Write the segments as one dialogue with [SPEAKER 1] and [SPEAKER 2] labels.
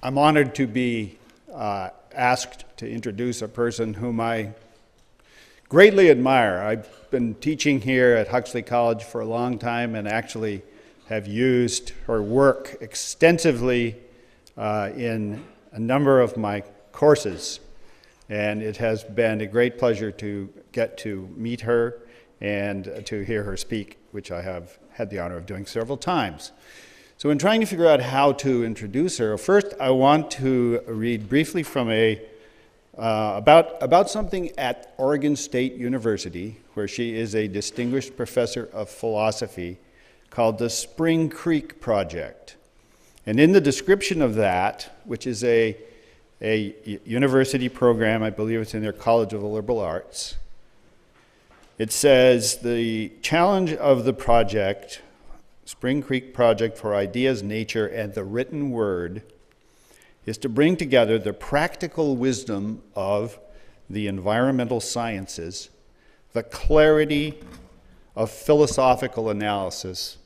[SPEAKER 1] I'm honored to be asked to introduce a person whom I greatly admire. I've been teaching here at Huxley College for a long time and actually have used her work extensively in a number of my courses. And it has been a great pleasure to get to meet her and to hear her speak, which I have had the honor of doing several times. So in trying to figure out how to introduce her, first I want to read briefly from about something at Oregon State University, where she is a distinguished professor of philosophy, called the Spring Creek Project. And in the description of that, which is a university program, I believe it's in their College of the Liberal Arts, it says, the challenge of the project, Spring Creek Project for Ideas, Nature, and the Written Word, is to bring together the practical wisdom of the environmental sciences, the clarity of philosophical analysis,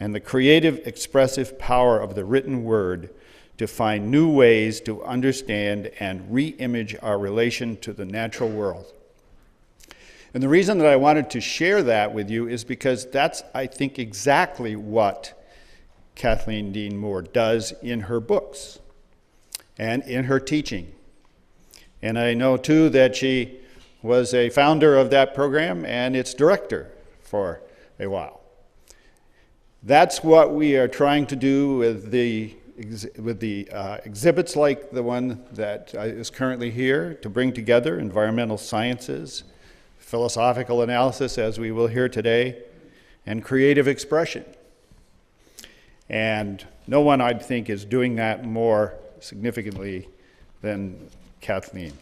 [SPEAKER 1] and the creative expressive power of the written word to find new ways to understand and re-image our relation to the natural world. And the reason that I wanted to share that with you is because that's, I think, exactly what Kathleen Dean Moore does in her books and in her teaching. And I know, too, that she was a founder of that program and its director for a while. That's what we are trying to do with the exhibits like the one that is currently here, to bring together environmental sciences, philosophical analysis, as we will hear today, and creative expression. And no one, I think, is doing that more significantly than Kathleen.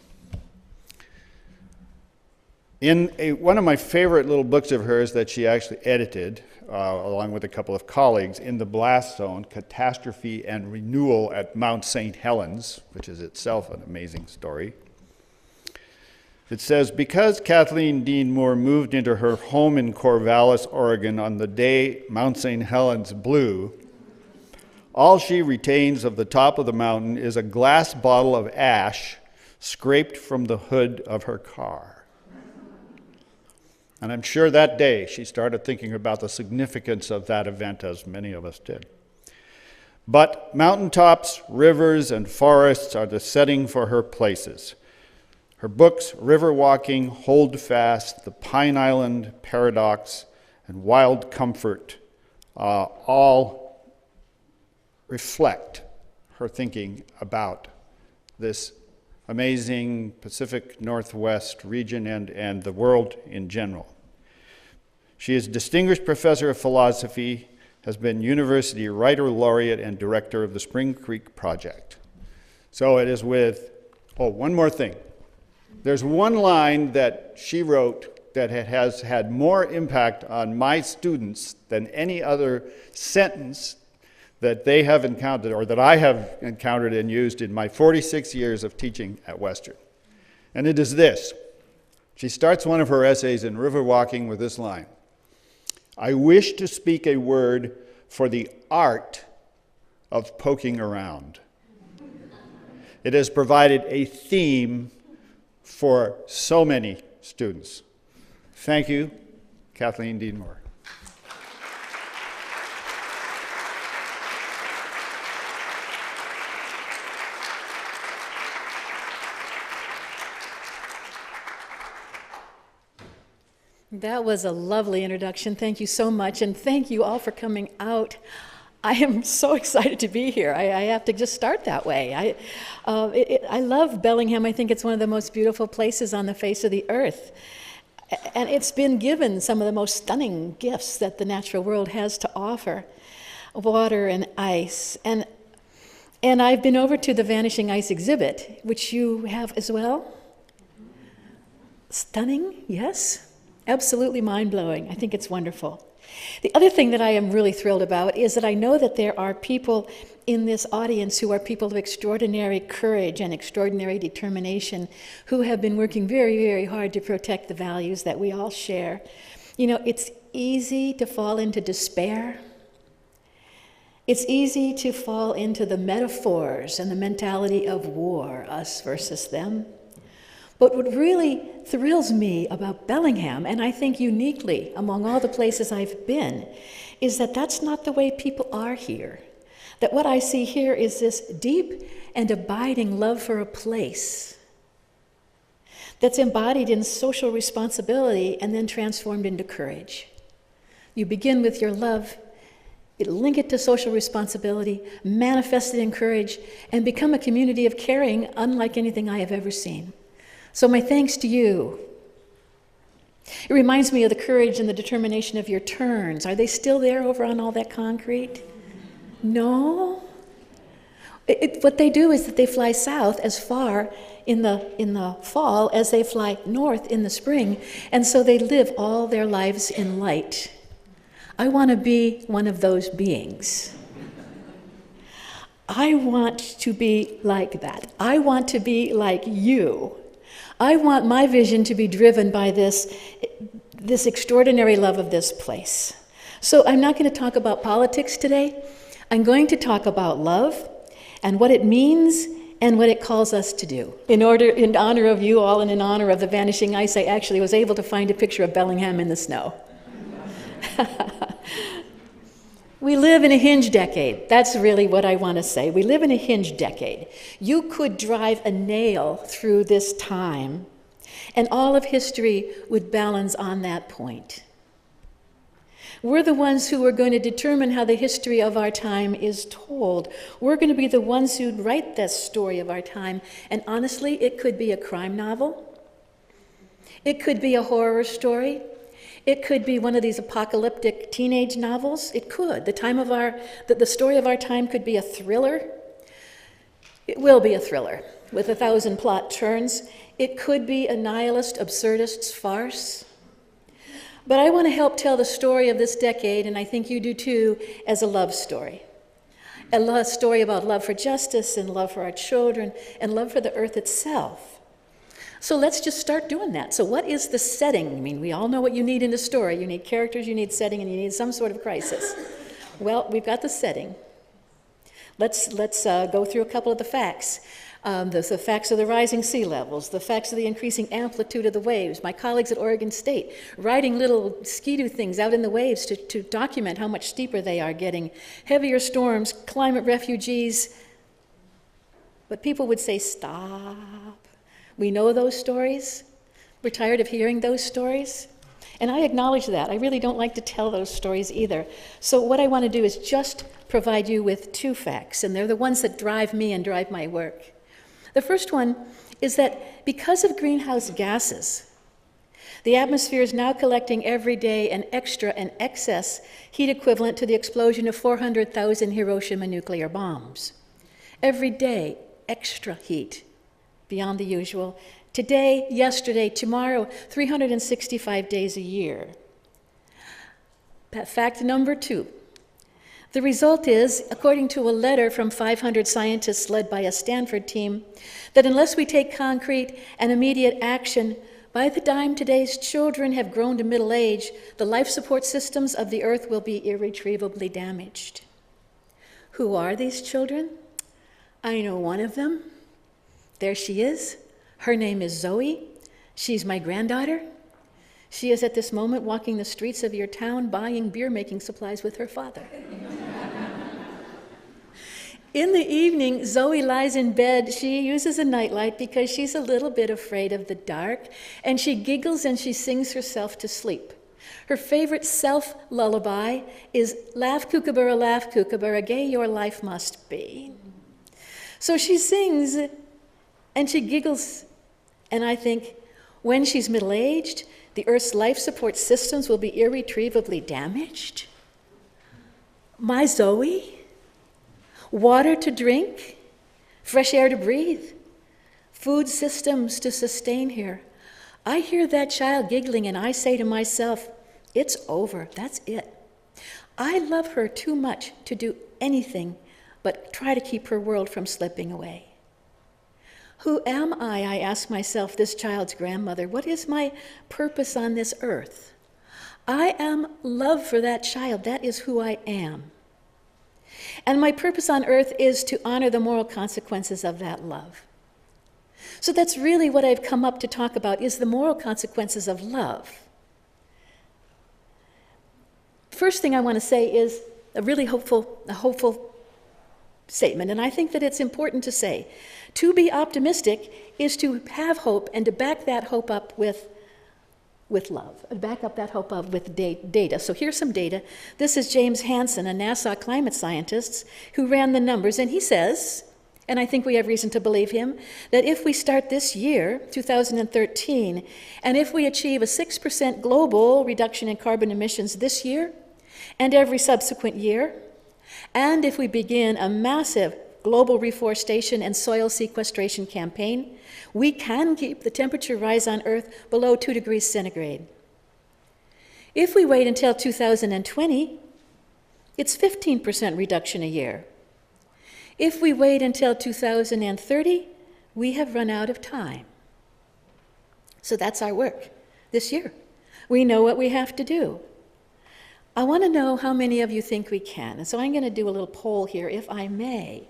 [SPEAKER 1] In one of my favorite little books of hers that she actually edited, along with a couple of colleagues, In the Blast Zone, Catastrophe and Renewal at Mount St. Helens, which is itself an amazing story, it says, because Kathleen Dean Moore moved into her home in Corvallis, Oregon on the day Mount St. Helens blew, all she retains of the top of the mountain is a glass bottle of ash scraped from the hood of her car. And I'm sure that day she started thinking about the significance of that event, as many of us did. But mountaintops, rivers, and forests are the setting for her places. Her books, River Walking, Hold Fast, The Pine Island Paradox, and Wild Comfort, all reflect her thinking about this amazing Pacific Northwest region and the world in general. She is Distinguished Professor of Philosophy, has been University Writer Laureate, and Director of the Spring Creek Project. So it is with, one more thing. There's one line that she wrote that has had more impact on my students than any other sentence that they have encountered, or that I have encountered and used in my 46 years of teaching at Western. And it is this. She starts one of her essays in River Walking with this line: I wish to speak a word for the art of poking around. It has provided a theme for so many students. Thank you, Kathleen Dean Moore.
[SPEAKER 2] That was a lovely introduction. Thank you so much, and thank you all for coming out. I am so excited to be here. I have to just start that way. I love Bellingham. I think it's one of the most beautiful places on the face of the earth. And it's been given some of the most stunning gifts that the natural world has to offer: water and ice. And I've been over to the Vanishing Ice exhibit, which you have as well. Stunning, yes. Absolutely mind-blowing. I think it's wonderful. The other thing that I am really thrilled about is that I know that there are people in this audience who are people of extraordinary courage and extraordinary determination, who have been working very, very hard to protect the values that we all share. You know, it's easy to fall into despair. It's easy to fall into the metaphors and the mentality of war, us versus them. But what really thrills me about Bellingham, and I think uniquely among all the places I've been, is that that's not the way people are here. That what I see here is this deep and abiding love for a place that's embodied in social responsibility and then transformed into courage. You begin with your love, link it to social responsibility, manifest it in courage, and become a community of caring unlike anything I have ever seen. So my thanks to you. It reminds me of the courage and the determination of your terns. Are they still there over on all that concrete? No? What they do is that they fly south as far in the fall as they fly north in the spring, and so they live all their lives in light. I want to be one of those beings. I want to be like that. I want to be like you. I want my vision to be driven by this extraordinary love of this place. So I'm not going to talk about politics today. I'm going to talk about love and what it means and what it calls us to do. In honor of you all and in honor of the vanishing ice, I actually was able to find a picture of Bellingham in the snow. We live in a hinge decade. That's really what I want to say. We live in a hinge decade. You could drive a nail through this time, and all of history would balance on that point. We're the ones who are going to determine how the history of our time is told. We're going to be the ones who write this story of our time, and honestly, it could be a crime novel. It could be a horror story. It could be one of these apocalyptic teenage novels. It could. The story of our time could be a thriller. It will be a thriller with 1,000 plot turns. It could be a nihilist, absurdist farce. But I want to help tell the story of this decade, and I think you do too, as a love story. A love story about love for justice and love for our children and love for the earth itself. So let's just start doing that. So what is the setting? I mean, we all know what you need in a story. You need characters, you need setting, and you need some sort of crisis. Well, we've got the setting. Let's go through a couple of the facts. The facts of the rising sea levels, the facts of the increasing amplitude of the waves. My colleagues at Oregon State writing little skidoo things out in the waves to document how much steeper they are getting. Heavier storms, climate refugees. But people would say, stop. We know those stories. We're tired of hearing those stories. And I acknowledge that. I really don't like to tell those stories either. So what I want to do is just provide you with two facts, and they're the ones that drive me and drive my work. The first one is that because of greenhouse gases, the atmosphere is now collecting every day an extra and excess heat equivalent to the explosion of 400,000 Hiroshima nuclear bombs. Every day, extra heat beyond the usual. Today, yesterday, tomorrow, 365 days a year. Fact number two. The result is, according to a letter from 500 scientists led by a Stanford team, that unless we take concrete and immediate action, by the time today's children have grown to middle age, the life support systems of the earth will be irretrievably damaged. Who are these children? I know one of them. There she is. Her name is Zoe. She's my granddaughter. She is at this moment walking the streets of your town buying beer-making supplies with her father. In the evening, Zoe lies in bed. She uses a nightlight because she's a little bit afraid of the dark, and she giggles and she sings herself to sleep. Her favorite self-lullaby is laugh, kookaburra, gay your life must be. So she sings and she giggles, and I think, when she's middle-aged, the Earth's life support systems will be irretrievably damaged. My Zoe? Water to drink, fresh air to breathe, food systems to sustain her. I hear that child giggling, and I say to myself, it's over, that's it. I love her too much to do anything but try to keep her world from slipping away. Who am I ask myself, this child's grandmother. What is my purpose on this earth? I am love for that child. That is who I am. And my purpose on earth is to honor the moral consequences of that love. So that's really what I've come up to talk about, is the moral consequences of love. First thing I want to say is a really hopeful statement, and I think that it's important to say. To be optimistic is to have hope and to back that hope up with love, and back up that hope up with data. So here's some data. This is James Hansen, a NASA climate scientist, who ran the numbers, and he says, and I think we have reason to believe him, that if we start this year, 2013, and if we achieve a 6% global reduction in carbon emissions this year and every subsequent year, and if we begin a massive global reforestation and soil sequestration campaign, we can keep the temperature rise on Earth below 2 degrees centigrade. If we wait until 2020, it's 15% reduction a year. If we wait until 2030, we have run out of time. So that's our work this year. We know what we have to do. I want to know how many of you think we can. And so I'm going to do a little poll here, if I may.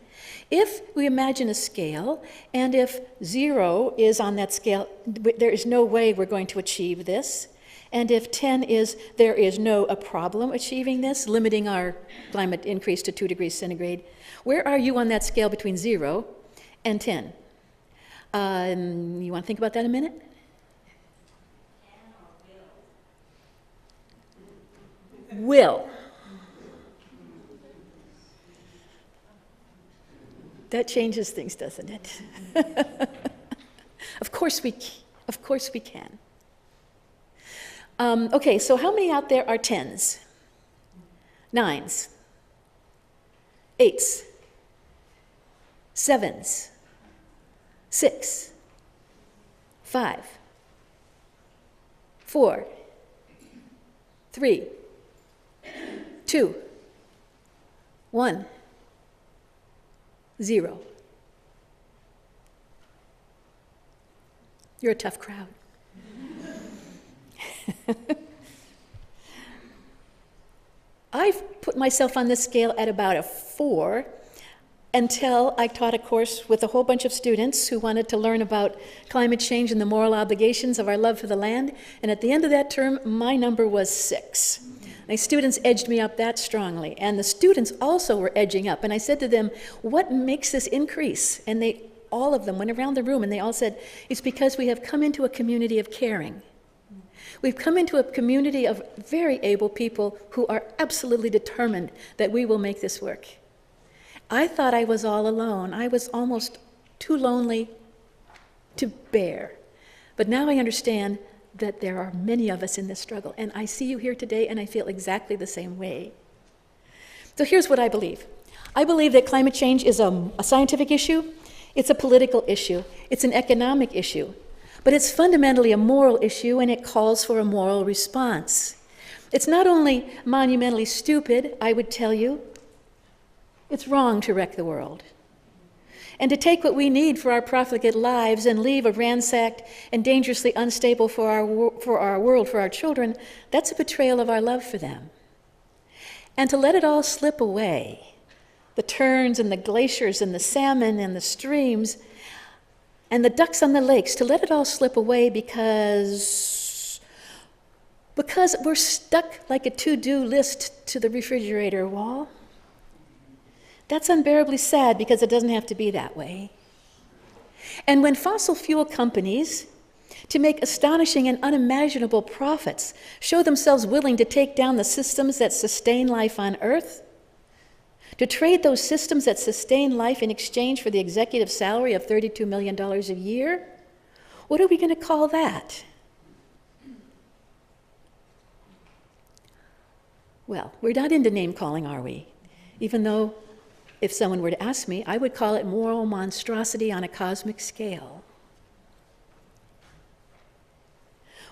[SPEAKER 2] If we imagine a scale, and if 0 is on that scale, there is no way we're going to achieve this, and if 10 is there is no a problem achieving this, limiting our climate increase to 2 degrees centigrade, where are you on that scale between 0 and 10? You want to think about that a minute? Will. That changes things, doesn't it? Of course we can. Okay, so how many out there are 10s? 9s? 8s? 7s? 6? 5? 4? 3? 2? 1? 0. You're a tough crowd. I've put myself on this scale at about a 4 until I taught a course with a whole bunch of students who wanted to learn about climate change and the moral obligations of our love for the land. And at the end of that term, my number was 6. My students edged me up that strongly, and the students also were edging up. And I said to them, what makes this increase? And all of them went around the room and they all said, it's because we have come into a community of caring. We've come into a community of very able people who are absolutely determined that we will make this work. I thought I was all alone. I was almost too lonely to bear. But now I understand that there are many of us in this struggle, and I see you here today and I feel exactly the same way. So here's what I believe. I believe that climate change is a scientific issue, it's a political issue, it's an economic issue, but it's fundamentally a moral issue, and it calls for a moral response. It's not only monumentally stupid, I would tell you, it's wrong to wreck the world. And to take what we need for our profligate lives and leave a ransacked and dangerously unstable for our world, for our children, that's a betrayal of our love for them. And to let it all slip away, the terns and the glaciers and the salmon and the streams and the ducks on the lakes, to let it all slip away because we're stuck like a to-do list to the refrigerator wall. That's unbearably sad, because it doesn't have to be that way. And when fossil fuel companies, to make astonishing and unimaginable profits, show themselves willing to take down the systems that sustain life on Earth, to trade those systems that sustain life in exchange for the executive salary of $32 million a year, what are we going to call that? Well, we're not into name-calling, are we? Even though, if someone were to ask me, I would call it moral monstrosity on a cosmic scale.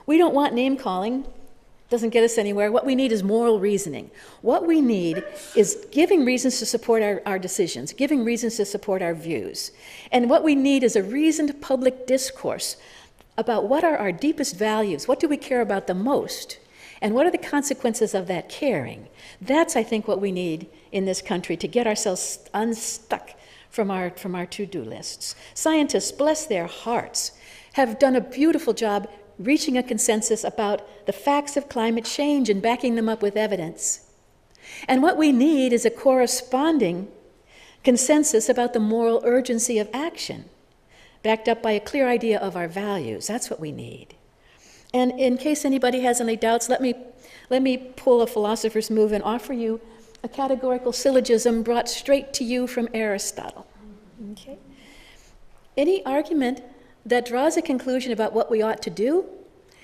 [SPEAKER 2] We don't want name-calling. Doesn't get us anywhere. What we need is moral reasoning. What we need is giving reasons to support our decisions, giving reasons to support our views. And what we need is a reasoned public discourse about what are our deepest values, what do we care about the most, and what are the consequences of that caring. That's, I think, what we need in this country to get ourselves unstuck from our to-do lists. Scientists, bless their hearts, have done a beautiful job reaching a consensus about the facts of climate change and backing them up with evidence. And what we need is a corresponding consensus about the moral urgency of action, backed up by a clear idea of our values. That's what we need. And in case anybody has any doubts, let me pull a philosopher's move and offer you a categorical syllogism brought straight to you from Aristotle. Okay? Any argument that draws a conclusion about what we ought to do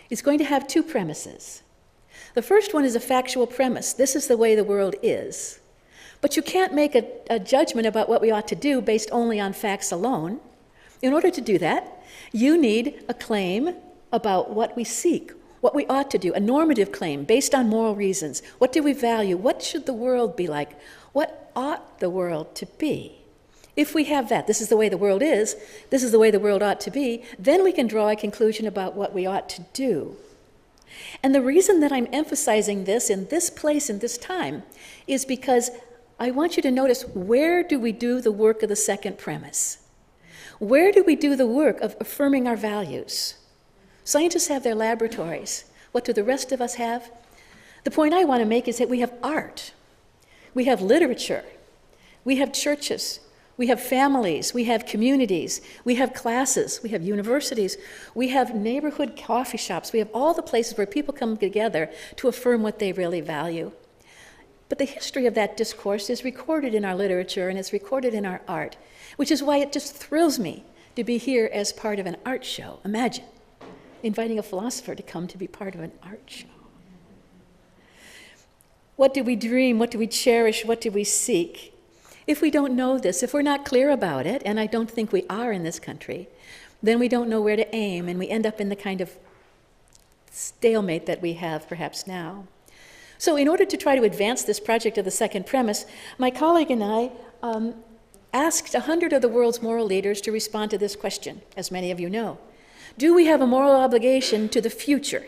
[SPEAKER 2] is going to have two premises. The first one is a factual premise. This is the way the world is. But you can't make a judgment about what we ought to do based only on facts alone. In order to do that, you need a claim about what we seek, what we ought to do, a normative claim based on moral reasons. What do we value? What should the world be like? What ought the world to be? If we have that, this is the way the world is, this is the way the world ought to be, then we can draw a conclusion about what we ought to do. And the reason that I'm emphasizing this in this place, in this time, is because I want you to notice, where do we do the work of the second premise? Where do we do the work of affirming our values? Scientists have their laboratories. What do the rest of us have? The point I want to make is that we have art. We have literature. We have churches. We have families. We have communities. We have classes. We have universities. We have neighborhood coffee shops. We have all the places where people come together to affirm what they really value. But the history of that discourse is recorded in our literature and it's recorded in our art, which is why it just thrills me to be here as part of an art show. Imagine inviting a philosopher to come to be part of an art show. What do we dream? What do we cherish? What do we seek? If we don't know this, if we're not clear about it, and I don't think we are in this country, then we don't know where to aim, and we end up in the kind of stalemate that we have perhaps now. So in order to try to advance this project of the second premise, my colleague and I asked 100 of the world's moral leaders to respond to this question, as many of you know. Do we have a moral obligation to the future,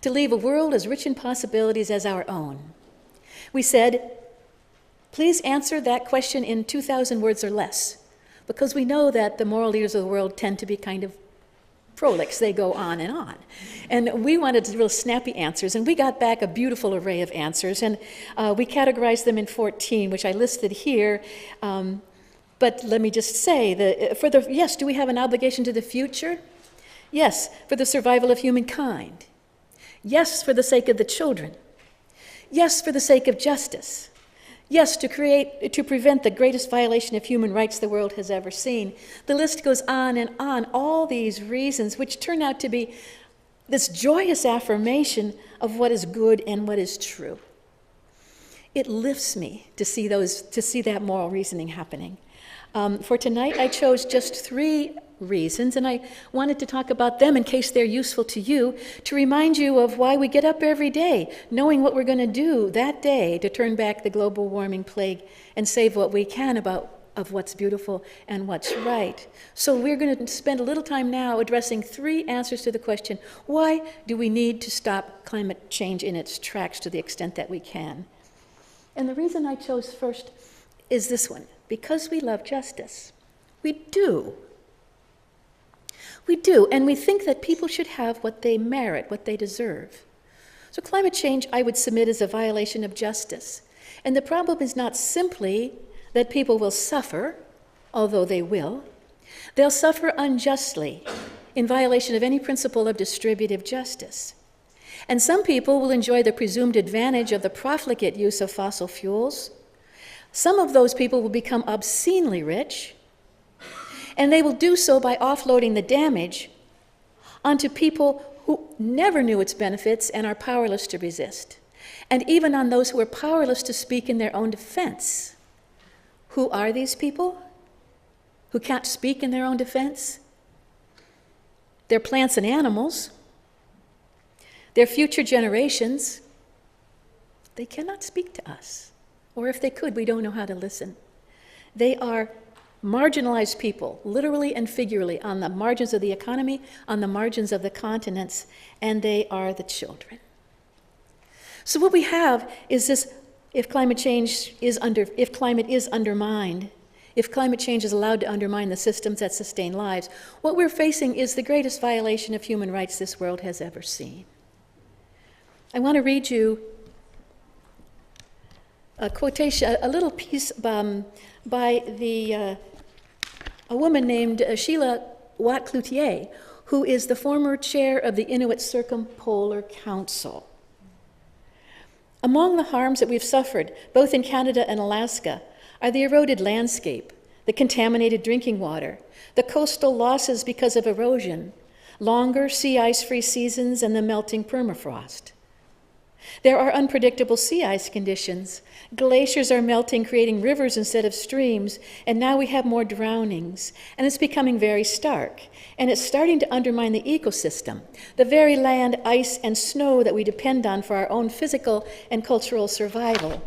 [SPEAKER 2] to leave a world as rich in possibilities as our own? We said, please answer that question in 2,000 words or less, because we know that the moral leaders of the world tend to be kind of prolix. They go on and on. And we wanted real snappy answers, and we got back a beautiful array of answers, and we categorized them in 14, which I listed here. But let me just say, yes, do we have an obligation to the future? Yes, for the survival of humankind. Yes, for the sake of the children. Yes, for the sake of justice. Yes, to prevent the greatest violation of human rights the world has ever seen. The list goes on and on, all these reasons, which turn out to be this joyous affirmation of what is good and what is true. It lifts me to see that moral reasoning happening. For tonight, I chose just 3 reasons, and I wanted to talk about them in case they're useful to you, to remind you of why we get up every day, knowing what we're going to do that day to turn back the global warming plague and save what we can of what's beautiful and what's right. So we're going to spend a little time now addressing 3 answers to the question, why do we need to stop climate change in its tracks to the extent that we can? And the reason I chose first is this one, because we love justice. We do. We do, and we think that people should have what they merit, what they deserve. So climate change, I would submit, is a violation of justice. And the problem is not simply that people will suffer, although they will. They'll suffer unjustly in violation of any principle of distributive justice. And some people will enjoy the presumed advantage of the profligate use of fossil fuels. Some of those people will become obscenely rich, and they will do so by offloading the damage onto people who never knew its benefits and are powerless to resist, and even on those who are powerless to speak in their own defense. Who are these people who can't speak in their own defense? They're plants and animals. They're future generations. They cannot speak to us, or if they could, we don't know how to listen. They are marginalized people, literally and figuratively, on the margins of the economy, on the margins of the continents, and they are the children. So what we have is this if climate is undermined, if climate change is allowed to undermine the systems that sustain lives, what we're facing is the greatest violation of human rights this world has ever seen. I want to read you a quotation, a little piece by a woman named Sheila Watt-Cloutier, who is the former chair of the Inuit Circumpolar Council. Among the harms that we've suffered, both in Canada and Alaska, are the eroded landscape, the contaminated drinking water, the coastal losses because of erosion, longer sea ice-free seasons, and the melting permafrost. There are unpredictable sea ice conditions. Glaciers are melting, creating rivers instead of streams, and now we have more drownings. And it's becoming very stark, and it's starting to undermine the ecosystem, the very land, ice, and snow that we depend on for our own physical and cultural survival.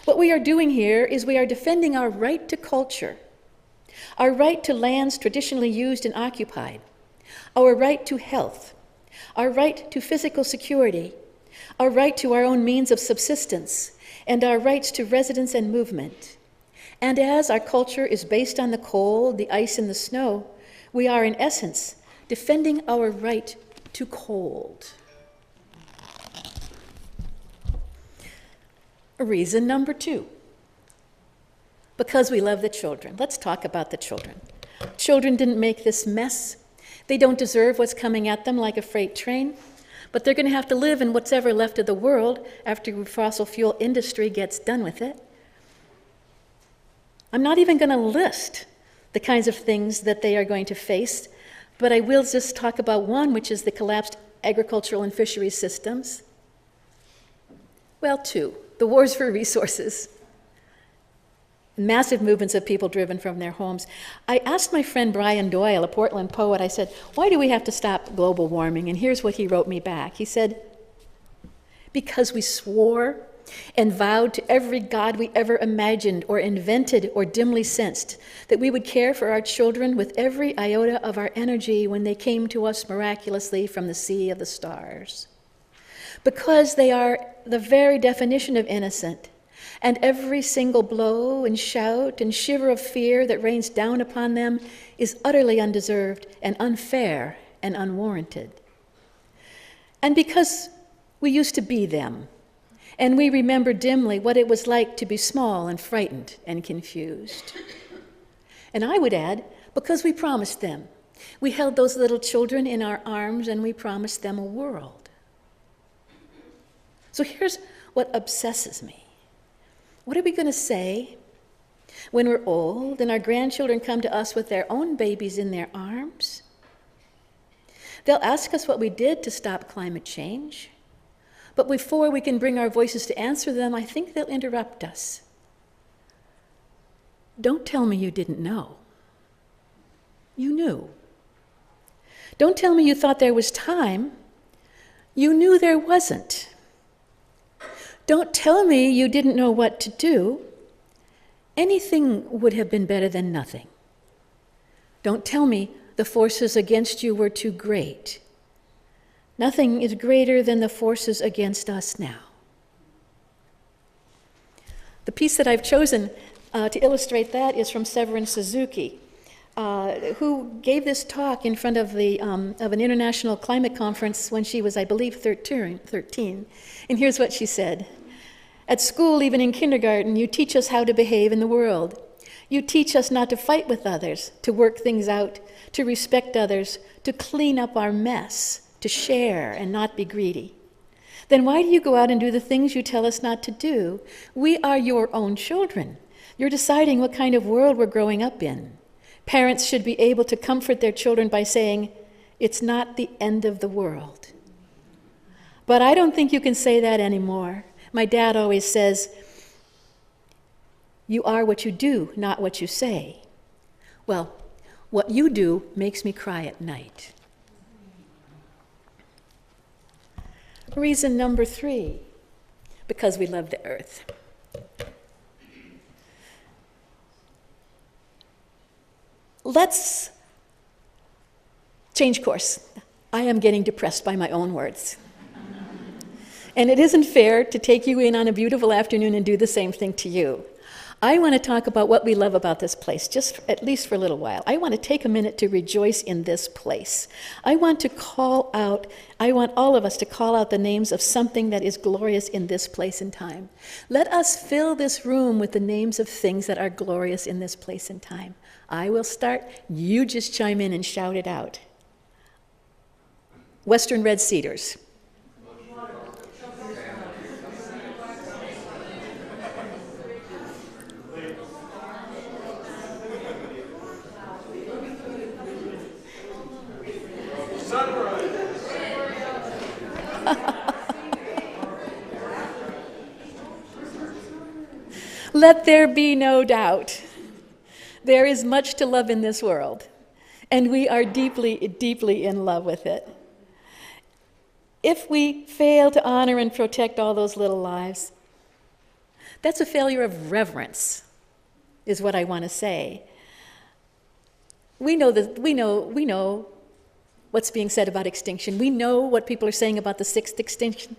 [SPEAKER 2] What we are doing here is we are defending our right to culture, our right to lands traditionally used and occupied, our right to health, our right to physical security, our right to our own means of subsistence, and our rights to residence and movement. And as our culture is based on the cold, the ice, and the snow, we are, in essence, defending our right to cold. Reason number 2, because we love the children. Let's talk about the children. Children didn't make this mess. They don't deserve what's coming at them like a freight train. But they're going to have to live in what's ever left of the world after the fossil fuel industry gets done with it. I'm not even going to list the kinds of things that they are going to face, but I will just talk about one, which is the collapsed agricultural and fisheries systems. Well, 2, the wars for resources. Massive movements of people driven from their homes. I asked my friend Brian Doyle, a Portland poet, I said, why do we have to stop global warming? And here's what he wrote me back. He said, because we swore and vowed to every god we ever imagined or invented or dimly sensed that we would care for our children with every iota of our energy when they came to us miraculously from the sea of the stars. Because they are the very definition of innocent, and every single blow and shout and shiver of fear that rains down upon them is utterly undeserved and unfair and unwarranted. And because we used to be them, and we remember dimly what it was like to be small and frightened and confused. And I would add, because we promised them. We held those little children in our arms and we promised them a world. So here's what obsesses me. What are we going to say when we're old and our grandchildren come to us with their own babies in their arms? They'll ask us what we did to stop climate change. But before we can bring our voices to answer them, I think they'll interrupt us. Don't tell me you didn't know. You knew. Don't tell me you thought there was time. You knew there wasn't. Don't tell me you didn't know what to do. Anything would have been better than nothing. Don't tell me the forces against you were too great. Nothing is greater than the forces against us now. The piece that I've chosen to illustrate that is from Severin Suzuki, who gave this talk in front of an international climate conference when she was, I believe, 13. And here's what she said. At school, even in kindergarten, you teach us how to behave in the world. You teach us not to fight with others, to work things out, to respect others, to clean up our mess, to share and not be greedy. Then why do you go out and do the things you tell us not to do? We are your own children. You're deciding what kind of world we're growing up in. Parents should be able to comfort their children by saying, it's not the end of the world. But I don't think you can say that anymore. My dad always says, you are what you do, not what you say. Well, what you do makes me cry at night. Reason number 3, because we love the earth. Let's change course. I am getting depressed by my own words. And it isn't fair to take you in on a beautiful afternoon and do the same thing to you. I want to talk about what we love about this place, just at least for a little while. I want to take a minute to rejoice in this place. I want all of us to call out the names of something that is glorious in this place and time. Let us fill this room with the names of things that are glorious in this place and time. I will start, you just chime in and shout it out. Western red cedars. Let there be no doubt. There is much to love in this world, and we are deeply, deeply in love with it. If we fail to honor and protect all those little lives, that's a failure of reverence, is what I want to say. We know what's being said about extinction. We know what people are saying about the sixth extinction,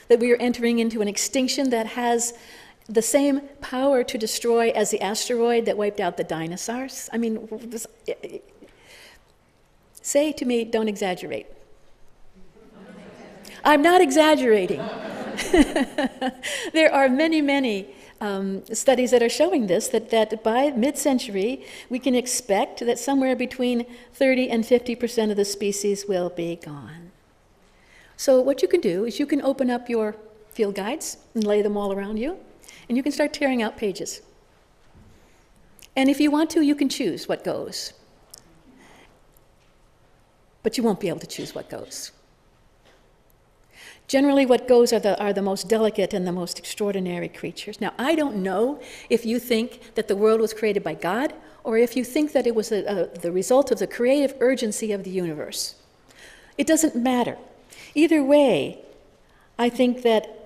[SPEAKER 2] that we are entering into an extinction that has the same power to destroy as the asteroid that wiped out the dinosaurs. I mean, say to me, don't exaggerate. I'm not exaggerating. There are many, many studies that are showing this, that by mid-century, we can expect that somewhere between 30 and 50% of the species will be gone. So what you can do is you can open up your field guides and lay them all around you, and you can start tearing out pages. And if you want to, you can choose what goes. But you won't be able to choose what goes. Generally, what goes are the most delicate and the most extraordinary creatures. Now, I don't know if you think that the world was created by God, or if you think that it was the result of the creative urgency of the universe. It doesn't matter. Either way, I think that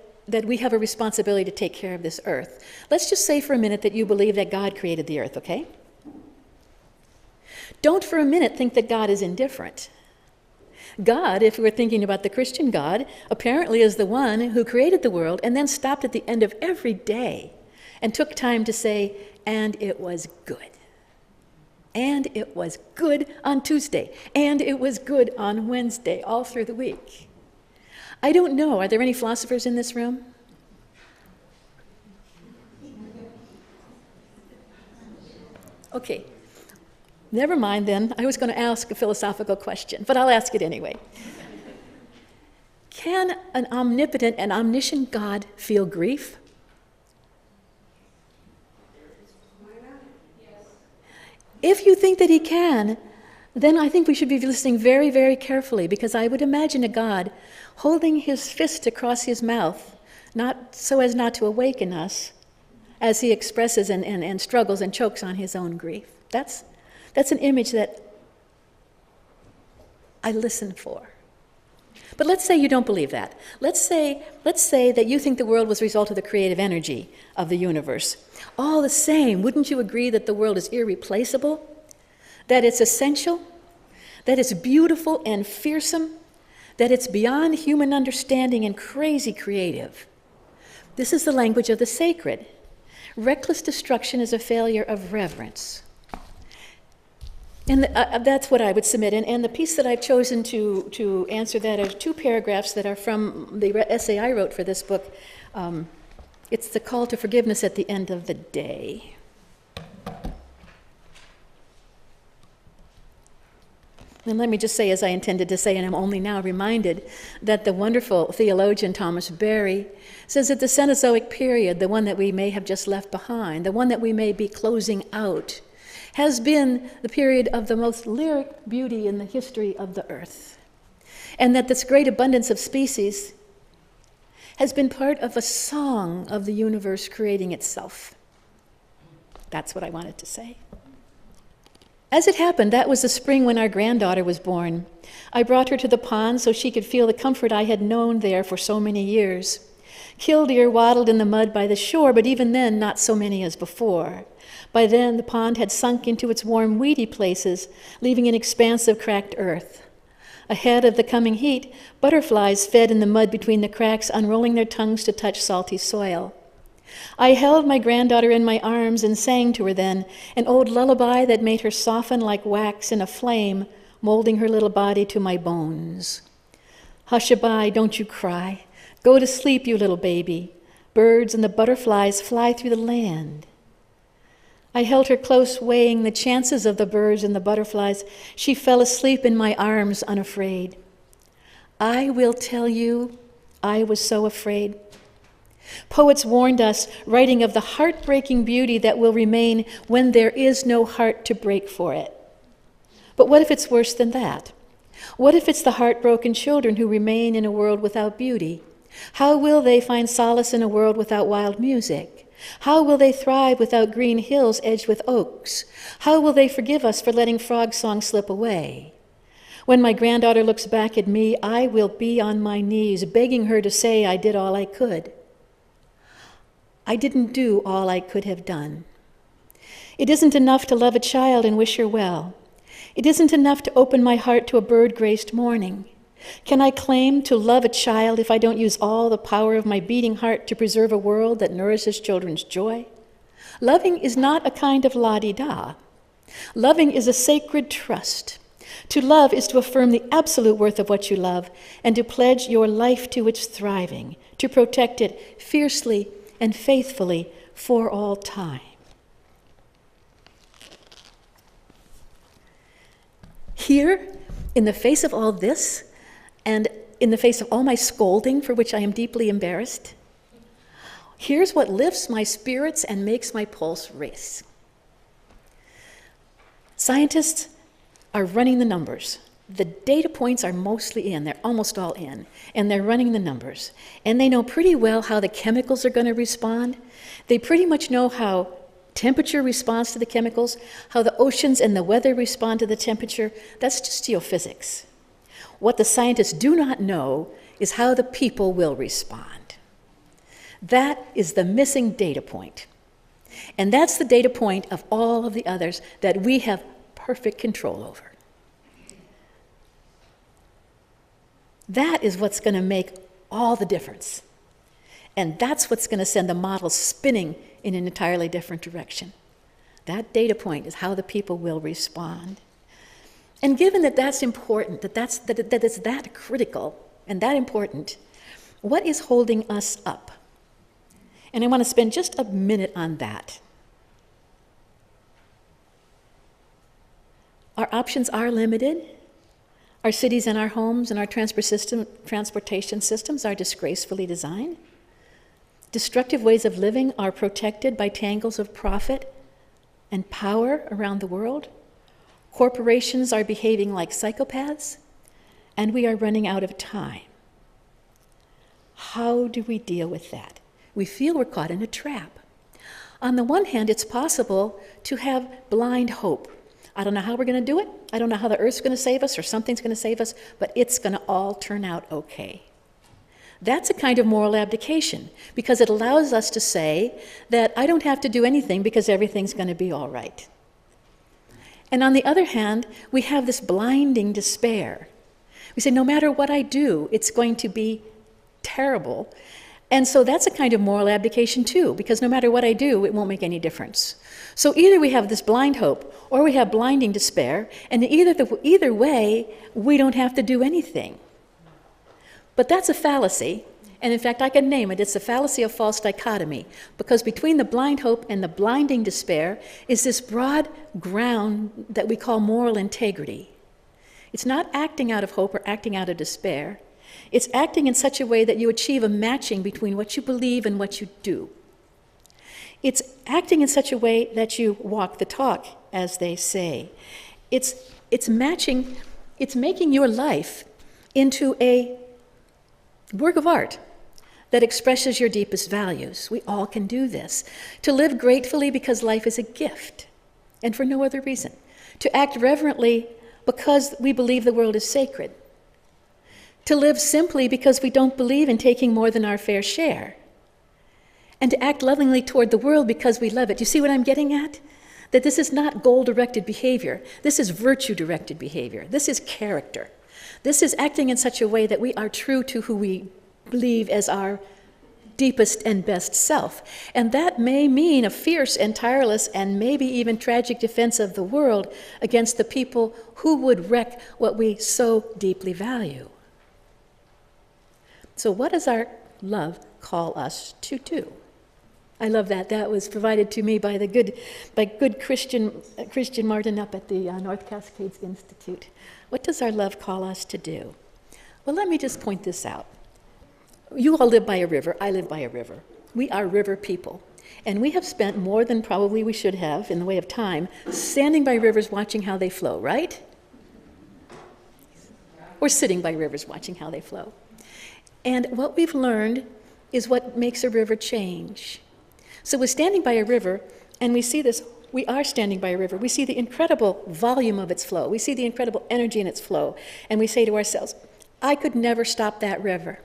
[SPEAKER 2] we have a responsibility to take care of this earth. Let's just say for a minute that you believe that God created the earth, okay? Don't for a minute think that God is indifferent. God, if we're thinking about the Christian God, apparently is the one who created the world and then stopped at the end of every day and took time to say, and it was good. And it was good on Tuesday. And it was good on Wednesday, all through the week. I don't know, are there any philosophers in this room? Okay. Never mind then, I was going to ask a philosophical question, but I'll ask it anyway. Can an omnipotent and omniscient God feel grief? If you think that he can, then I think we should be listening very, very carefully, because I would imagine a God holding his fist across his mouth, not so as not to awaken us, as he expresses and struggles and chokes on his own grief. That's an image that I listen for. But let's say you don't believe that. Let's say that you think the world was a result of the creative energy of the universe. All the same, wouldn't you agree that the world is irreplaceable? That it's essential? That it's beautiful and fearsome? That it's beyond human understanding and crazy creative? This is the language of the sacred. Reckless destruction is a failure of reverence. And that's what I would submit. And the piece that I've chosen to answer that are two paragraphs that are from the essay I wrote for this book. It's the call to forgiveness at the end of the day. And let me just say, as I intended to say, and I'm only now reminded, that the wonderful theologian Thomas Berry says that the Cenozoic period, the one that we may have just left behind, the one that we may be closing out, has been the period of the most lyric beauty in the history of the earth. And that this great abundance of species has been part of a song of the universe creating itself. That's what I wanted to say. As it happened, that was the spring when our granddaughter was born. I brought her to the pond so she could feel the comfort I had known there for so many years. Killdeer waddled in the mud by the shore, but even then, not so many as before. By then, the pond had sunk into its warm, weedy places, leaving an expanse of cracked earth. Ahead of the coming heat, butterflies fed in the mud between the cracks, unrolling their tongues to touch salty soil. I held my granddaughter in my arms and sang to her then an old lullaby that made her soften like wax in a flame, molding her little body to my bones. Hushabye, don't you cry. Go to sleep, you little baby. Birds and the butterflies fly through the land. I held her close, weighing the chances of the birds and the butterflies. She fell asleep in my arms, unafraid. I will tell you, I was so afraid. Poets warned us, writing of the heartbreaking beauty that will remain when there is no heart to break for it. But what if it's worse than that? What if it's the heartbroken children who remain in a world without beauty? How will they find solace in a world without wild music? How will they thrive without green hills edged with oaks? How will they forgive us for letting frog songs slip away? When my granddaughter looks back at me, I will be on my knees, begging her to say I did all I could. I didn't do all I could have done. It isn't enough to love a child and wish her well. It isn't enough to open my heart to a bird-graced morning. Can I claim to love a child if I don't use all the power of my beating heart to preserve a world that nourishes children's joy? Loving is not a kind of la-di-da. Loving is a sacred trust. To love is to affirm the absolute worth of what you love and to pledge your life to its thriving, to protect it fiercely and faithfully for all time. Here, in the face of all this, and in the face of all my scolding, for which I am deeply embarrassed, here's what lifts my spirits and makes my pulse race. Scientists are running the numbers. The data points are mostly in, they're almost all in, and they're running the numbers. And they know pretty well how the chemicals are going to respond. They pretty much know how temperature responds to the chemicals, how the oceans and the weather respond to the temperature. That's just geophysics. What the scientists do not know is how the people will respond. That is the missing data point. And that's the data point of all of the others that we have perfect control over. That is what's going to make all the difference. And that's what's going to send the model spinning in an entirely different direction. That data point is how the people will respond. And given that that's important, that it's that critical and that important, what is holding us up? And I want to spend just a minute on that. Our options are limited. Our cities and our homes and our transportation systems are disgracefully designed. Destructive ways of living are protected by tangles of profit and power around the world. Corporations are behaving like psychopaths, and we are running out of time. How do we deal with that? We feel we're caught in a trap. On the one hand, it's possible to have blind hope. I don't know how we're going to do it. I don't know how the earth's going to save us or something's going to save us, but it's going to all turn out okay. That's a kind of moral abdication because it allows us to say that I don't have to do anything because everything's going to be all right. And on the other hand, we have this blinding despair. We say, no matter what I do, it's going to be terrible. And so that's a kind of moral abdication too, because no matter what I do, it won't make any difference. So either we have this blind hope or we have blinding despair, and either way, we don't have to do anything. But that's a fallacy, and in fact, I can name it. It's the fallacy of false dichotomy, because between the blind hope and the blinding despair is this broad ground that we call moral integrity. It's not acting out of hope or acting out of despair. It's acting in such a way that you achieve a matching between what you believe and what you do. It's acting in such a way that you walk the talk, as they say. It's making your life into a work of art that expresses your deepest values. We all can do this. To live gratefully because life is a gift, and for no other reason. To act reverently because we believe the world is sacred. To live simply because we don't believe in taking more than our fair share. And to act lovingly toward the world because we love it. You see what I'm getting at? That this is not goal-directed behavior. This is virtue-directed behavior. This is character. This is acting in such a way that we are true to who we believe as our deepest and best self. And that may mean a fierce and tireless and maybe even tragic defense of the world against the people who would wreck what we so deeply value. So what does our love call us to do? I love that. That was provided to me by good Christian Martin up at the North Cascades Institute. What does our love call us to do? Well, let me just point this out. You all live by a river. I live by a river. We are river people. And we have spent more than probably we should have in the way of time standing by rivers watching how they flow, right? Or sitting by rivers watching how they flow. And what we've learned is what makes a river change. So we're standing by a river, and we see this. We are standing by a river. We see the incredible volume of its flow. We see the incredible energy in its flow. And we say to ourselves, I could never stop that river.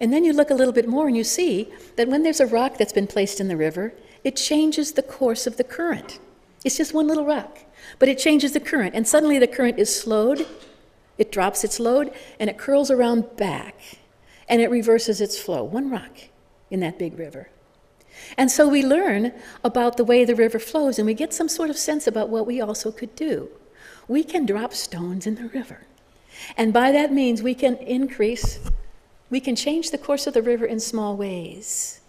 [SPEAKER 2] And then you look a little bit more and you see that when there's a rock that's been placed in the river, it changes the course of the current. It's just one little rock, but it changes the current. And suddenly the current is slowed, it drops its load, and it curls around back, and it reverses its flow. One rock in that big river. And so we learn about the way the river flows, and we get some sort of sense about what we also could do. We can drop stones in the river. And by that means, we can change the course of the river in small ways.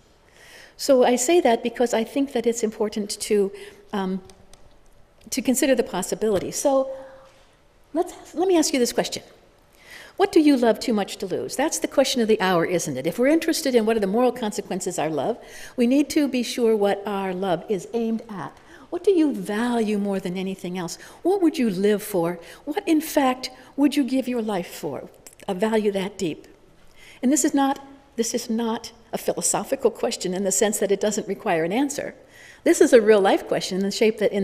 [SPEAKER 2] So I say that because I think that it's important to consider the possibility. So let me ask you this question. What do you love too much to lose? That's the question of the hour, isn't it? If we're interested in what are the moral consequences of our love, we need to be sure what our love is aimed at. What do you value more than anything else? What would you live for? What, in fact, would you give your life for? A value that deep. And this is not a philosophical question in the sense that it doesn't require an answer. This is a real life question in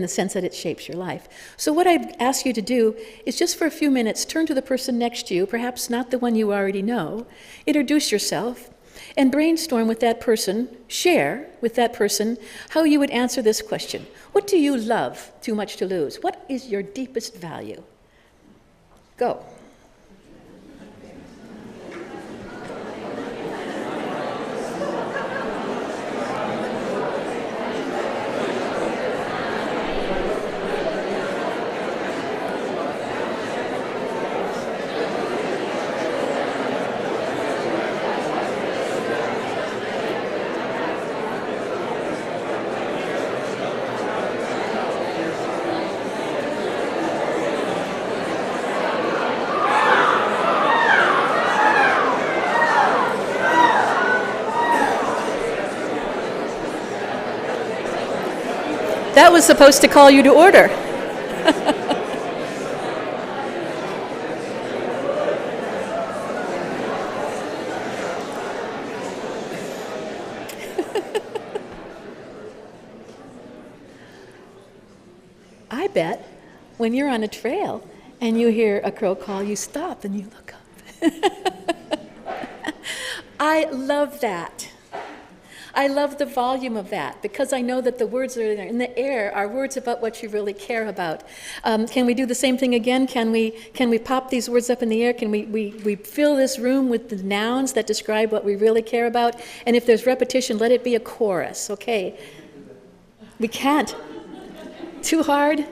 [SPEAKER 2] the sense that it shapes your life. So what I'd ask you to do is just for a few minutes, turn to the person next to you, perhaps not the one you already know, introduce yourself, and brainstorm with that person, share with that person how you would answer this question. What do you love too much to lose? What is your deepest value? Go. That was supposed to call you to order. I bet when you're on a trail and you hear a crow call, you stop and you look up. I love that. I love the volume of that because I know that the words that are in the air are words about what you really care about. Can we do the same thing again? Can we pop these words up in the air? Can we fill this room with the nouns that describe what we really care about? And if there's repetition, let it be a chorus, okay? We can't. Too hard?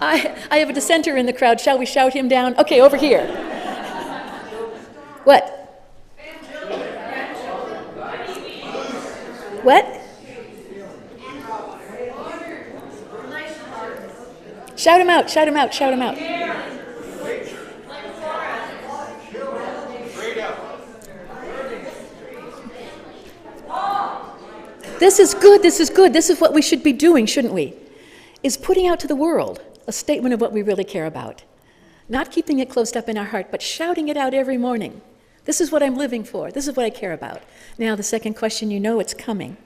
[SPEAKER 2] I have a dissenter in the crowd. Shall we shout him down? Okay, over here. What? What? Shout him out, shout him out, shout him out. This is good, this is good. This is what we should be doing, shouldn't we? Is putting out to the world a statement of what we really care about. Not keeping it closed up in our heart, but shouting it out every morning. This is what I'm living for. This is what I care about. Now, the second question, you know it's coming,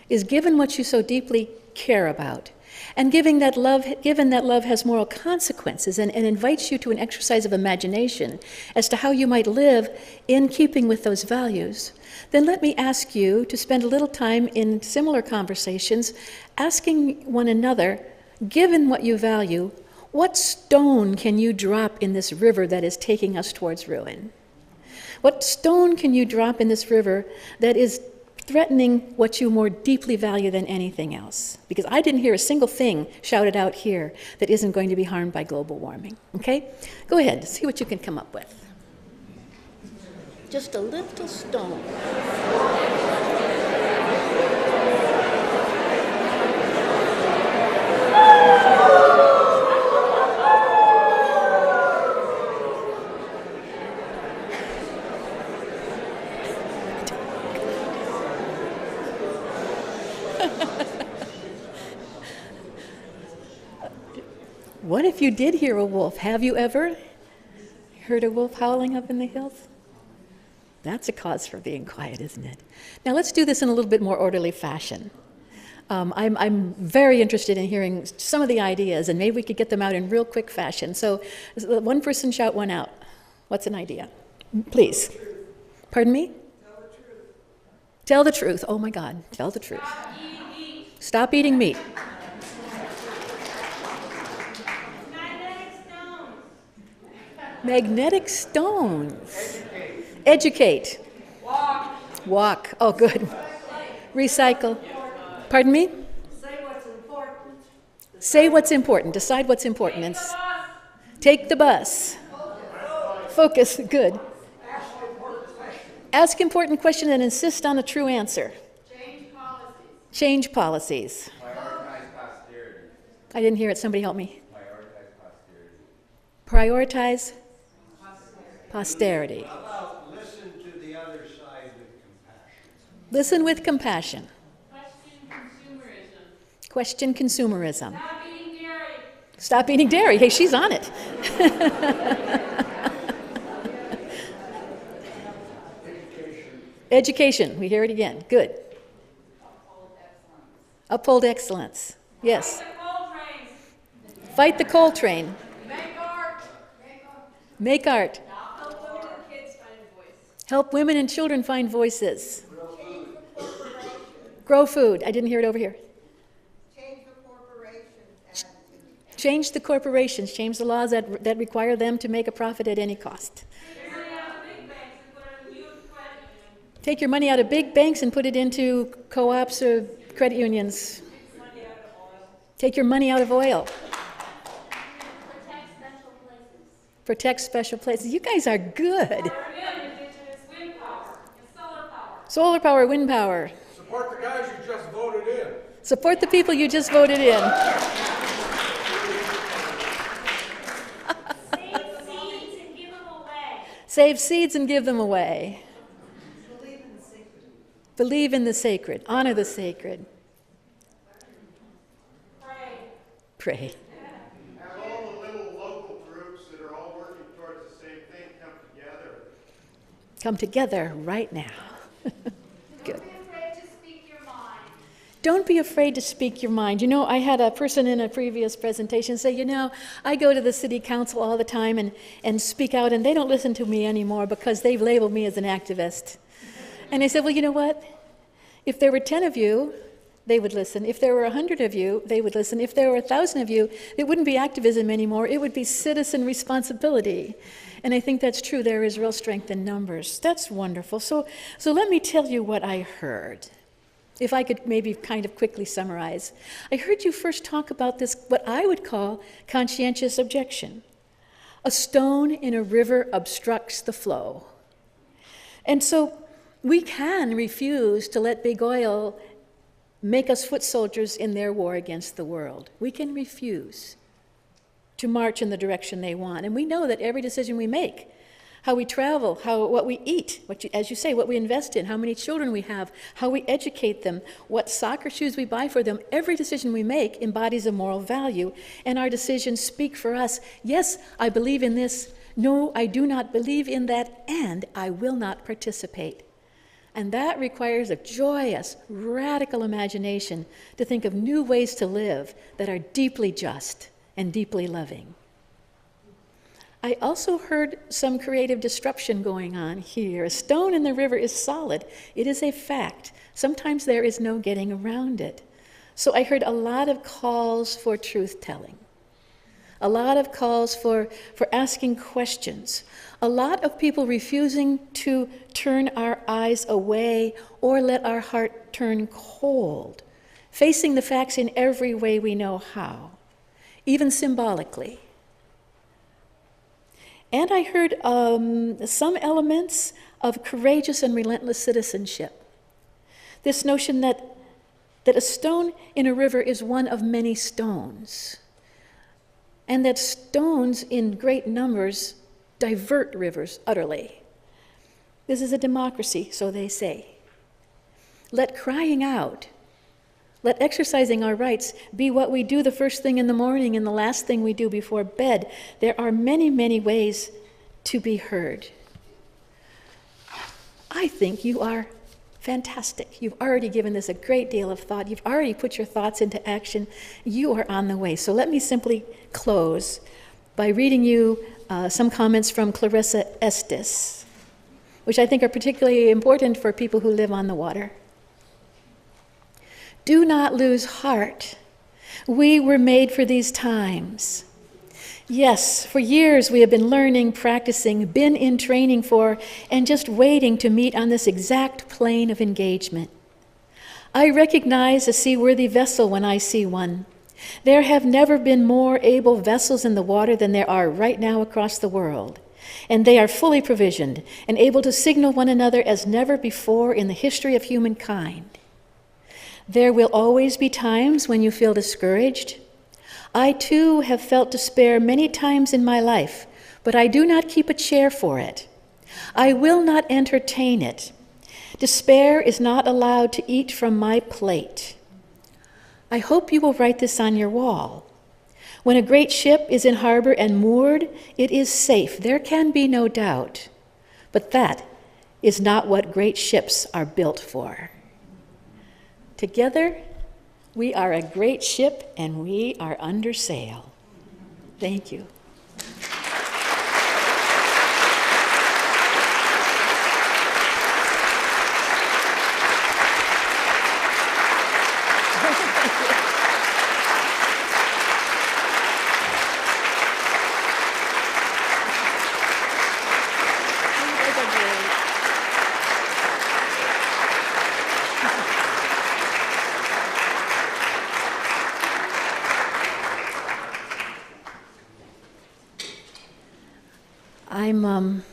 [SPEAKER 2] is given what you so deeply care about, and given that love has moral consequences and invites you to an exercise of imagination as to how you might live in keeping with those values, then let me ask you to spend a little time in similar conversations asking one another, given what you value, What stone can you drop in this river that is taking us towards ruin? What stone can you drop in this river that is threatening what you more deeply value than anything else? Because I didn't hear a single thing shouted out here that isn't going to be harmed by global warming, okay? Go ahead, see what you can come up with. Just a little stone. What if you did hear a wolf? Have you ever heard a wolf howling up in the hills? That's a cause for being quiet, isn't it? Now let's do this in a little bit more orderly fashion. I'm very interested in hearing some of the ideas, and maybe we could get them out in real quick fashion. So one person shout one out. What's an idea? Please. Pardon me?
[SPEAKER 3] Tell the truth.
[SPEAKER 2] Tell the truth. Oh my God, tell the truth.
[SPEAKER 3] Stop eating meat.
[SPEAKER 2] Stop eating meat.
[SPEAKER 3] Magnetic stones.
[SPEAKER 2] Magnetic stones. Educate.
[SPEAKER 3] Walk.
[SPEAKER 2] Walk. Oh, good. Recycle. Pardon me?
[SPEAKER 3] Say what's important.
[SPEAKER 2] Say what's important. Decide what's important. And take the bus. Focus. Good. Ask important questions and insist on a true answer.
[SPEAKER 3] Change policies.
[SPEAKER 2] Change policies.
[SPEAKER 4] Prioritize posterity.
[SPEAKER 2] I didn't hear it. Somebody help me.
[SPEAKER 4] Prioritize posterity.
[SPEAKER 2] Prioritize posterity.
[SPEAKER 5] How about listen to the other side with compassion?
[SPEAKER 2] Listen with compassion.
[SPEAKER 3] Question consumerism.
[SPEAKER 2] Question consumerism.
[SPEAKER 3] Stop eating dairy.
[SPEAKER 2] Stop eating dairy. Hey, she's on it. Education. We hear it again. Good. Uphold excellence. Yes.
[SPEAKER 3] The coal trains.
[SPEAKER 2] Fight the coal train.
[SPEAKER 3] Make art.
[SPEAKER 2] Make art.
[SPEAKER 3] Help women and kids find a voice.
[SPEAKER 2] Help women and children find voices. Grow food. I didn't hear it over here.
[SPEAKER 6] Change the corporations.
[SPEAKER 2] Change the corporations. Change the laws that require them to make a profit at any cost.
[SPEAKER 3] Take money out of big banks and put it in huge credit unions.
[SPEAKER 2] Take your money out of big banks and put it into co-ops or credit unions.
[SPEAKER 3] Money out of oil.
[SPEAKER 2] Take your money out of oil.
[SPEAKER 3] Protect special places.
[SPEAKER 2] Protect special places. You guys are good.
[SPEAKER 3] Indigenous wind power and solar power.
[SPEAKER 2] Solar power, wind power.
[SPEAKER 7] Support the guys you just voted in.
[SPEAKER 2] Support the people you just voted in.
[SPEAKER 3] Save seeds and give them away.
[SPEAKER 2] Save seeds and give them away. Believe in the sacred. Honor the sacred.
[SPEAKER 3] Pray.
[SPEAKER 2] Pray.
[SPEAKER 4] Have all the little local groups that are all working towards the same thing come together.
[SPEAKER 2] Come together right now. Good.
[SPEAKER 3] Don't be afraid to speak your mind.
[SPEAKER 2] Don't be afraid to speak your mind. You know, I had a person in a previous presentation say, you know, I go to the city council all the time and speak out, and they don't listen to me anymore because they've labeled me as an activist. And I said, well, you know what? If there were 10 of you, they would listen. If there were 100 of you, they would listen. If there were 1,000 of you, it wouldn't be activism anymore. It would be citizen responsibility. And I think that's true. There is real strength in numbers. That's wonderful. So let me tell you what I heard. If I could maybe kind of quickly summarize. I heard you first talk about this, what I would call conscientious objection. A stone in a river obstructs the flow. And so we can refuse to let big oil make us foot soldiers in their war against the world. We can refuse to march in the direction they want. And we know that every decision we make, how we travel, what we eat, as you say, what we invest in, how many children we have, how we educate them, what soccer shoes we buy for them, every decision we make embodies a moral value, and our decisions speak for us. Yes, I believe in this. No, I do not believe in that, and I will not participate. And that requires a joyous, radical imagination to think of new ways to live that are deeply just and deeply loving. I also heard some creative disruption going on here. A stone in the river is solid. It is a fact. Sometimes there is no getting around it. So I heard a lot of calls for truth-telling. a lot of calls for asking questions, a lot of people refusing to turn our eyes away or let our heart turn cold, facing the facts in every way we know how, even symbolically. And I heard some elements of courageous and relentless citizenship. This notion that a stone in a river is one of many stones, and that stones in great numbers divert rivers utterly. This is a democracy, so they say. Let crying out, let exercising our rights be what we do the first thing in the morning and the last thing we do before bed. There are many, many ways to be heard. I think you are fantastic. You've already given this a great deal of thought. You've already put your thoughts into action. You are on the way. So let me simply close by reading you some comments from Clarissa Estes, which I think are particularly important for people who live on the water. Do not lose heart. We were made for these times. Yes, for years we have been learning, practicing, been in training for, and just waiting to meet on this exact plane of engagement. I recognize a seaworthy vessel when I see one. There have never been more able vessels in the water than there are right now across the world, and they are fully provisioned and able to signal one another as never before in the history of humankind. There will always be times when you feel discouraged. I too have felt despair many times in my life, but I do not keep a chair for it. I will not entertain it. Despair is not allowed to eat from my plate. I hope you will write this on your wall. When a great ship is in harbor and moored, it is safe. There can be no doubt. But that is not what great ships are built for. Together, we are a great ship and we are under sail. Thank you. I'm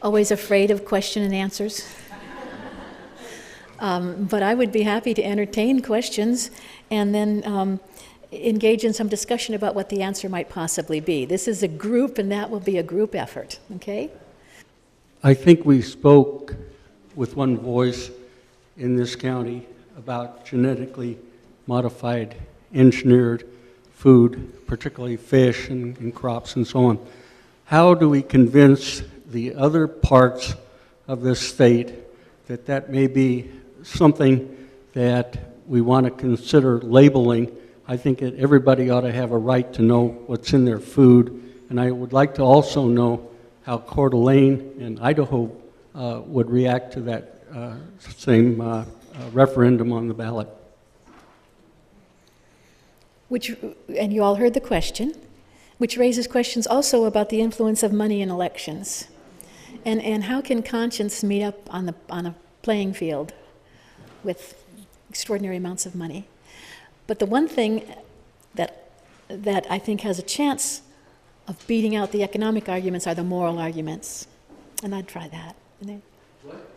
[SPEAKER 2] always afraid of question and answers. But I would be happy to entertain questions and then engage in some discussion about what the answer might possibly be. This is a group, and that will be a group effort, okay?
[SPEAKER 5] I think we spoke with one voice in this county about genetically modified, engineered food, particularly fish and crops and so on. How do we convince the other parts of this state that that may be something that we want to consider labeling? I think that everybody ought to have a right to know what's in their food, and I would like to also know how Coeur d'Alene and Idaho would react to that same referendum on the ballot.
[SPEAKER 2] And you all heard the question, which raises questions also about the influence of money in elections. And how can conscience meet up on a playing field with extraordinary amounts of money? But the one thing that I think has a chance of beating out the economic arguments are the moral arguments. And I'd try that. What?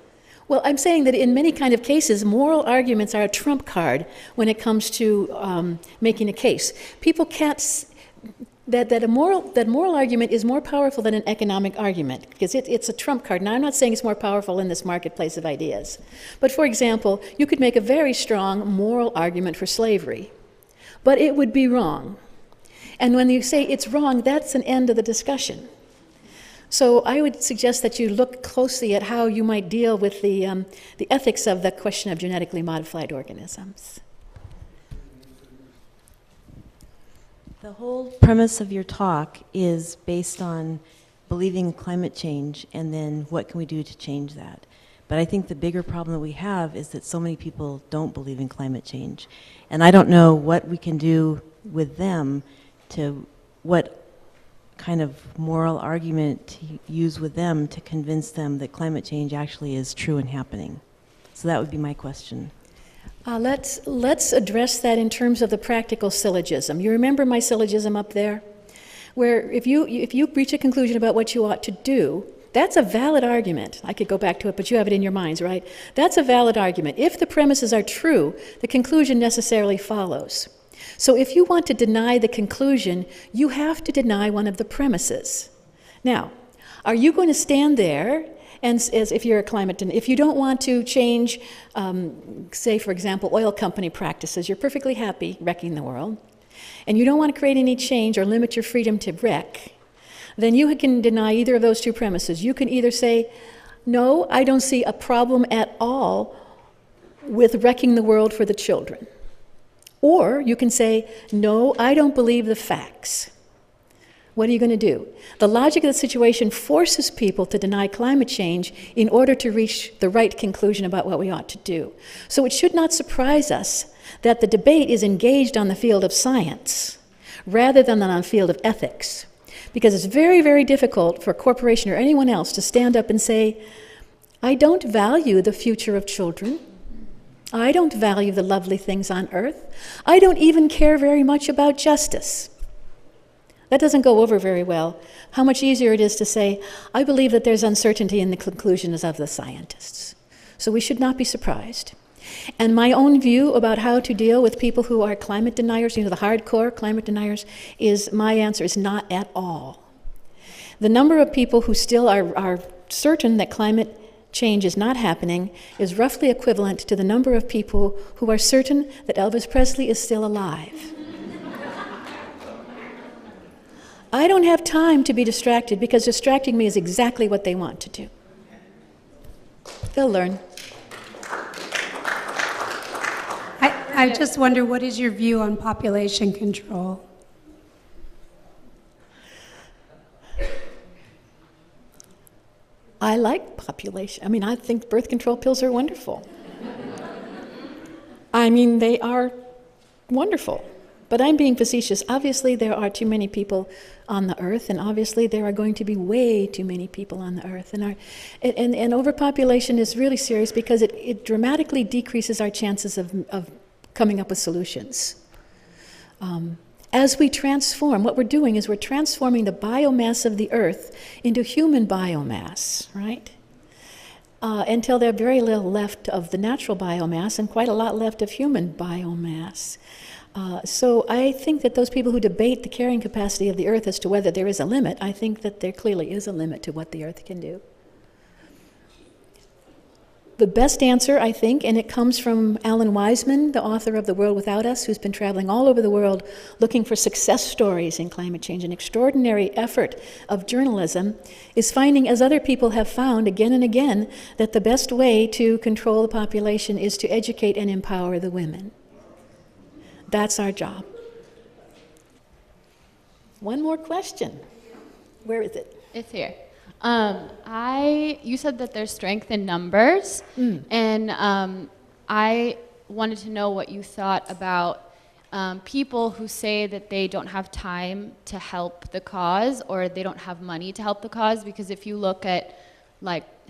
[SPEAKER 2] Well, I'm saying that in many kind of cases, moral arguments are a trump card when it comes to making a case. People can't... That moral argument is more powerful than an economic argument because it's a trump card. Now, I'm not saying it's more powerful in this marketplace of ideas. But for example, you could make a very strong moral argument for slavery, but it would be wrong. And when you say it's wrong, that's an end of the discussion. So I would suggest that you look closely at how you might deal with the ethics of the question of genetically modified organisms.
[SPEAKER 8] The whole premise of your talk is based on believing in climate change and then what can we do to change that. But I think the bigger problem that we have is that so many people don't believe in climate change. And I don't know what we can do with them to what kind of moral argument to use with them to convince them that climate change actually is true and happening. So that would be my question.
[SPEAKER 2] Let's address that in terms of the practical syllogism. You remember my syllogism up there? Where if you reach a conclusion about what you ought to do, that's a valid argument. I could go back to it, but you have it in your minds, right? That's a valid argument. If the premises are true, the conclusion necessarily follows. So if you want to deny the conclusion, you have to deny one of the premises. Now, are you going to stand there and, as if you're a climate denier, if you don't want to change, say, for example, oil company practices, you're perfectly happy wrecking the world, and you don't want to create any change or limit your freedom to wreck, then you can deny either of those two premises. You can either say, no, I don't see a problem at all with wrecking the world for the children. Or you can say, no, I don't believe the facts. What are you going to do? The logic of the situation forces people to deny climate change in order to reach the right conclusion about what we ought to do. So it should not surprise us that the debate is engaged on the field of science rather than on the field of ethics. Because it's very, very difficult for a corporation or anyone else to stand up and say, I don't value the future of children. I don't value the lovely things on earth. I don't even care very much about justice. That doesn't go over very well. How much easier it is to say, I believe that there's uncertainty in the conclusions of the scientists. So we should not be surprised. And my own view about how to deal with people who are climate deniers, the hardcore climate deniers, my answer is not at all. The number of people who still are certain that climate change is not happening is roughly equivalent to the number of people who are certain that Elvis Presley is still alive. I don't have time to be distracted because distracting me is exactly what they want to do. They'll learn.
[SPEAKER 9] I just wonder, what is your view on population control?
[SPEAKER 2] I like population. I think birth control pills are wonderful. They are wonderful. But I'm being facetious. Obviously, there are too many people on the earth, and obviously there are going to be way too many people on the earth. And overpopulation is really serious because it dramatically decreases our chances of coming up with solutions. As we transform, what we're doing is we're transforming the biomass of the earth into human biomass, right? Until there's very little left of the natural biomass and quite a lot left of human biomass. So I think that those people who debate the carrying capacity of the earth as to whether there is a limit, I think that there clearly is a limit to what the earth can do. The best answer, I think, and it comes from Alan Wiseman, the author of The World Without Us, who's been traveling all over the world looking for success stories in climate change. An extraordinary effort of journalism is finding, as other people have found again and again, that the best way to control the population is to educate and empower the women. That's our job. One more question. Where is it?
[SPEAKER 10] It's here. You said that there's strength in numbers, and I wanted to know what you thought about people who say that they don't have time to help the cause or they don't have money to help the cause, because if you look at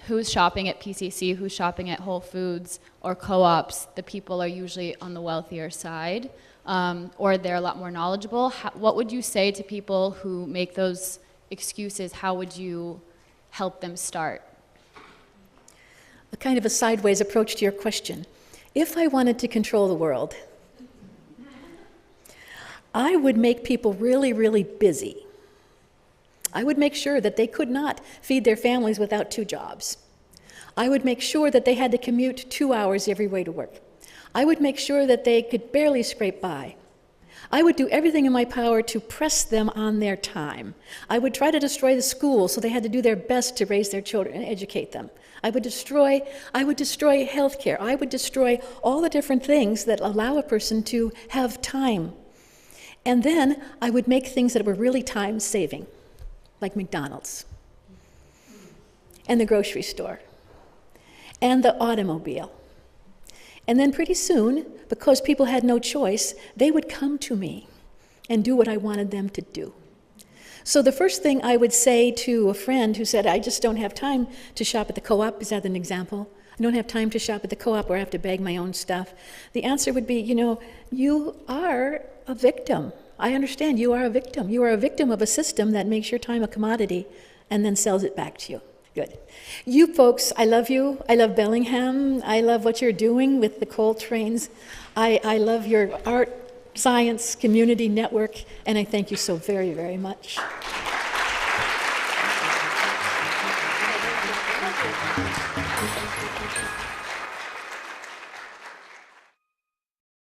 [SPEAKER 10] who's shopping at PCC, who's shopping at Whole Foods or co-ops, the people are usually on the wealthier side, or they're a lot more knowledgeable. What would you say to people who make those excuses? How would you help them start?
[SPEAKER 2] A kind of a sideways approach to your question. If I wanted to control the world, I would make people really, really busy. I would make sure that they could not feed their families without 2 jobs. I would make sure that they had to commute 2 hours every way to work. I would make sure that they could barely scrape by. I would do everything in my power to press them on their time. I would try to destroy the school so they had to do their best to raise their children and educate them. I would destroy healthcare. I would destroy all the different things that allow a person to have time. And then I would make things that were really time-saving, like McDonald's, and the grocery store, and the automobile. And then pretty soon, because people had no choice, they would come to me and do what I wanted them to do. So the first thing I would say to a friend who said, I just don't have time to shop at the co-op, is that an example? I don't have time to shop at the co-op or I have to bag my own stuff. The answer would be, you are a victim. I understand you are a victim. You are a victim of a system that makes your time a commodity and then sells it back to you. Good. You folks, I love you. I love Bellingham. I love what you're doing with the coal trains. I love your art, science, community network, and I thank you so very, very much.